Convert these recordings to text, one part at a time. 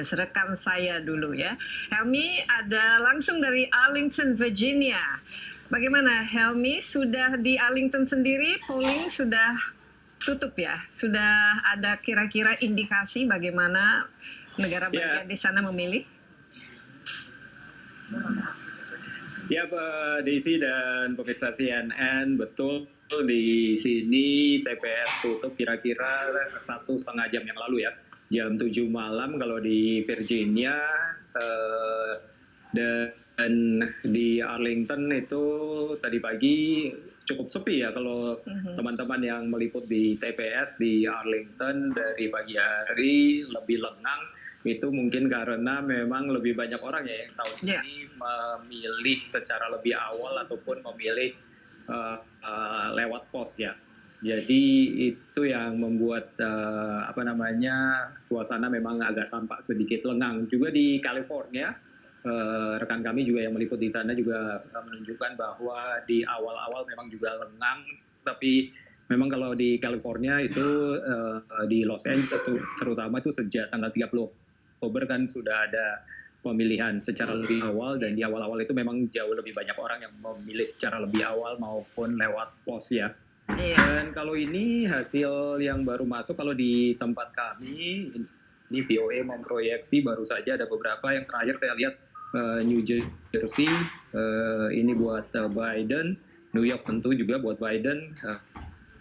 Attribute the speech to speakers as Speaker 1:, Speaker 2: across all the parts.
Speaker 1: Rekan saya dulu ya. Helmi ada langsung dari Arlington, Virginia. Bagaimana Helmi, sudah di Arlington sendiri polling sudah tutup ya? Sudah ada kira-kira indikasi bagaimana negara
Speaker 2: Ya,
Speaker 1: bagian di sana memilih?
Speaker 2: ya Pak Desi dan pemirsa CNN, betul di sini TPS tutup kira-kira 1,5 jam yang lalu ya. Jam 7 malam kalau di Virginia, eh, dan di Arlington itu tadi pagi cukup sepi ya kalau teman-teman yang meliput di TPS di Arlington dari pagi hari lebih lengang. Itu mungkin karena memang lebih banyak orang ya yang tahun
Speaker 1: Ya.
Speaker 2: ini memilih secara lebih awal ataupun memilih lewat pos ya. Jadi itu yang membuat suasana memang agak tampak sedikit lengang. Juga di California, rekan kami juga yang meliput di sana juga menunjukkan bahwa di awal-awal memang juga lengang, tapi memang kalau di California itu di Los Angeles terutama itu sejak tanggal 30 Oktober kan sudah ada pemilihan secara lebih awal, dan di awal-awal itu memang jauh lebih banyak orang yang memilih secara lebih awal maupun lewat pos ya. Dan kalau ini hasil yang baru masuk, kalau di tempat kami, ini VOA memproyeksi baru saja ada beberapa yang terakhir saya lihat New Jersey, ini buat Biden, New York tentu juga buat Biden,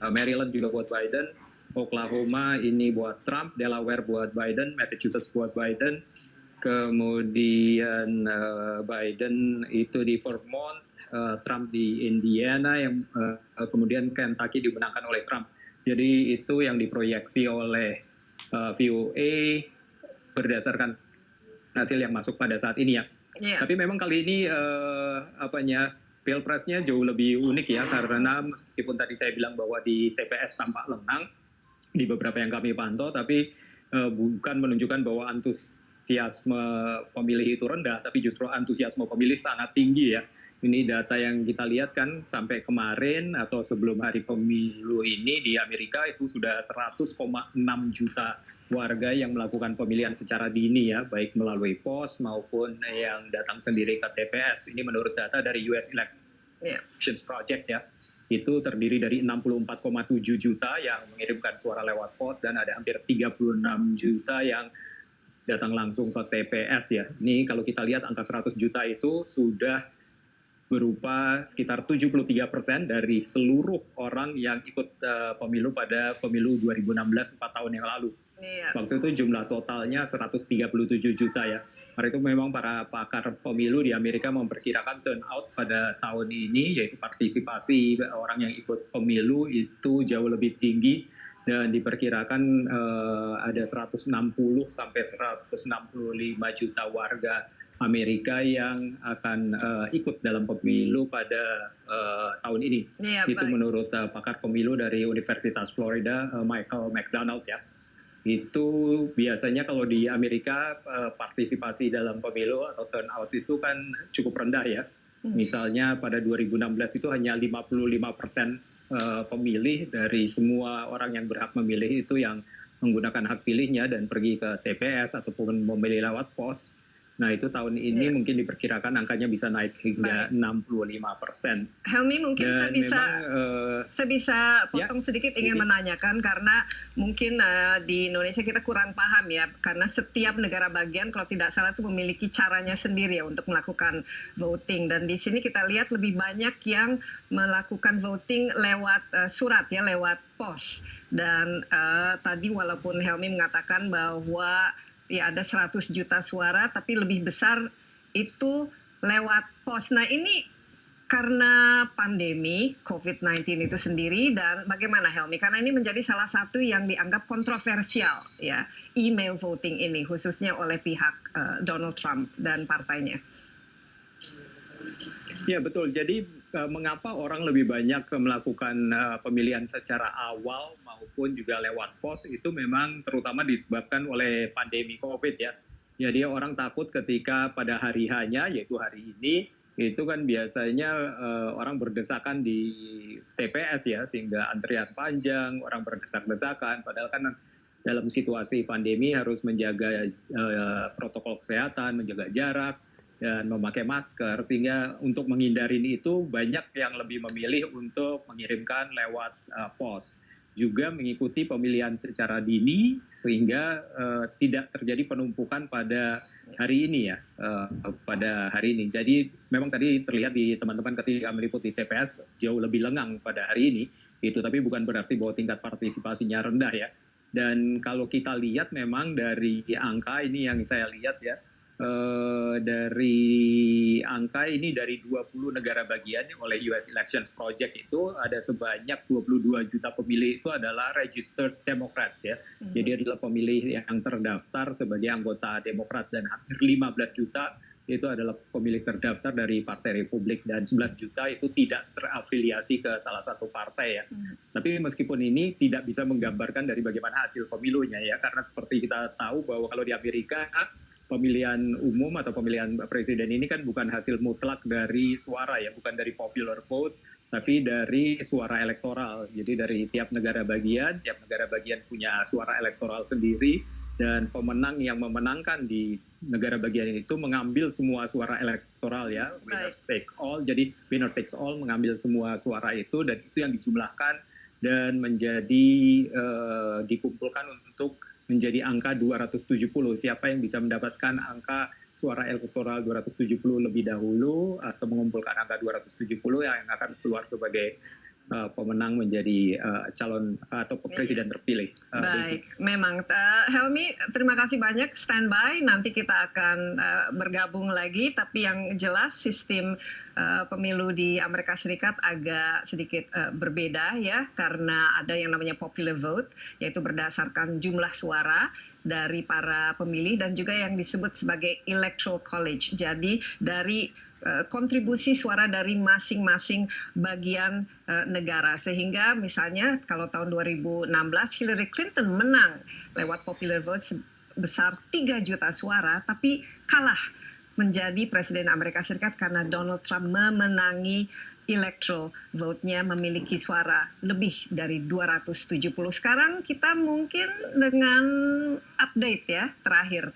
Speaker 2: Maryland juga buat Biden, Oklahoma ini buat Trump, Delaware buat Biden, Massachusetts buat Biden, kemudian Biden itu di Vermont, Trump di Indiana, yang kemudian Kentucky dimenangkan oleh Trump. Jadi itu yang diproyeksi oleh VOA berdasarkan hasil yang masuk pada saat ini ya. Tapi memang kali ini Pilpresnya jauh lebih unik ya, karena meskipun tadi saya bilang bahwa di TPS tampak lengang di beberapa yang kami pantau, tapi bukan menunjukkan bahwa antusiasme pemilih itu rendah, tapi justru antusiasme pemilih sangat tinggi ya. Ini data yang kita lihat kan sampai kemarin atau sebelum hari pemilu ini di Amerika itu sudah 100,6 juta warga yang melakukan pemilihan secara dini ya, baik melalui pos maupun yang datang sendiri ke TPS. Ini menurut data dari US Elections Project ya. Itu terdiri dari 64,7 juta yang mengirimkan suara lewat pos, dan ada hampir 36 juta yang datang langsung ke TPS ya. Ini kalau kita lihat angka 100 juta itu sudah berupa sekitar 73% dari seluruh orang yang ikut pemilu pada pemilu 2016 4 tahun yang lalu. Waktu itu jumlah totalnya 137 juta ya. Karena itu memang para pakar pemilu di Amerika memperkirakan turnout pada tahun ini, yaitu partisipasi orang yang ikut pemilu itu jauh lebih tinggi, dan diperkirakan ada 160 sampai 165 juta warga Amerika yang akan ikut dalam pemilu pada tahun ini. Itu menurut pakar pemilu dari Universitas Florida, Michael McDonald ya. Itu biasanya kalau di Amerika partisipasi dalam pemilu atau turnout itu kan cukup rendah ya. Misalnya pada 2016 itu hanya 55% pemilih dari semua orang yang berhak memilih itu yang menggunakan hak pilihnya dan pergi ke TPS ataupun memilih lewat pos. Nah itu tahun ini mungkin diperkirakan angkanya bisa naik hingga 65%.
Speaker 1: Helmi, mungkin saya bisa potong sedikit, ingin menanyakan, karena mungkin di Indonesia kita kurang paham ya, karena setiap negara bagian kalau tidak salah itu memiliki caranya sendiri ya untuk melakukan voting, dan di sini kita lihat lebih banyak yang melakukan voting lewat surat ya, lewat pos. Dan tadi walaupun Helmi mengatakan bahwa ya ada 100 juta suara, tapi lebih besar itu lewat pos. Nah ini karena pandemi COVID-19 itu sendiri, dan bagaimana Helmi? Karena ini menjadi salah satu yang dianggap kontroversial ya, email voting ini, khususnya oleh pihak Donald Trump dan partainya.
Speaker 2: Ya betul, jadi mengapa orang lebih banyak melakukan pemilihan secara awal maupun juga lewat pos, itu memang terutama disebabkan oleh pandemi COVID ya. Jadi orang takut ketika pada hari hanya, yaitu hari ini, itu kan biasanya orang berdesakan di TPS ya, sehingga antrian panjang, orang berdesak-desakan, padahal kan dalam situasi pandemi harus menjaga protokol kesehatan, menjaga jarak, dan memakai masker, sehingga untuk menghindari itu banyak yang lebih memilih untuk mengirimkan lewat pos. Juga mengikuti pemilihan secara dini sehingga tidak terjadi penumpukan pada hari ini ya, pada hari ini. Jadi memang tadi terlihat di teman-teman ketika meliputi TPS jauh lebih lengang pada hari ini, itu tapi bukan berarti bahwa tingkat partisipasinya rendah ya. Dan kalau kita lihat memang dari angka ini yang saya lihat ya, dari angka ini dari 20 negara bagian oleh US Elections Project itu ada sebanyak 22 juta pemilih itu adalah registered Democrats ya. Jadi adalah pemilih yang terdaftar sebagai anggota Demokrat, dan hampir 15 juta itu adalah pemilih terdaftar dari Partai Republik, dan 11 juta itu tidak terafiliasi ke salah satu partai ya. Tapi meskipun ini tidak bisa menggambarkan dari bagaimana hasil pemilunya ya, karena seperti kita tahu bahwa kalau di Amerika pemilihan umum atau pemilihan presiden ini kan bukan hasil mutlak dari suara ya, bukan dari popular vote, tapi dari suara elektoral. Jadi dari tiap negara bagian punya suara elektoral sendiri, dan pemenang yang memenangkan di negara bagian itu mengambil semua suara elektoral ya, winner take all. Jadi winner takes all, mengambil semua suara itu, dan itu yang dijumlahkan dan menjadi dikumpulkan untuk menjadi angka 270. Siapa yang bisa mendapatkan angka suara elektoral 270 lebih dahulu atau mengumpulkan angka 270 yang akan keluar sebagai pemenang menjadi calon atau presiden terpilih.
Speaker 1: Baik, memang Helmi, terima kasih banyak standby. Nanti kita akan bergabung lagi. Tapi yang jelas sistem pemilu di Amerika Serikat agak sedikit berbeda ya, karena ada yang namanya popular vote, yaitu berdasarkan jumlah suara dari para pemilih, dan juga yang disebut sebagai electoral college. Jadi dari kontribusi suara dari masing-masing bagian negara, sehingga misalnya kalau tahun 2016 Hillary Clinton menang lewat popular vote sebesar 3 juta suara, tapi kalah menjadi presiden Amerika Serikat karena Donald Trump memenangi electoral vote-nya, memiliki suara lebih dari 270. Sekarang kita mungkin dengan update ya terakhir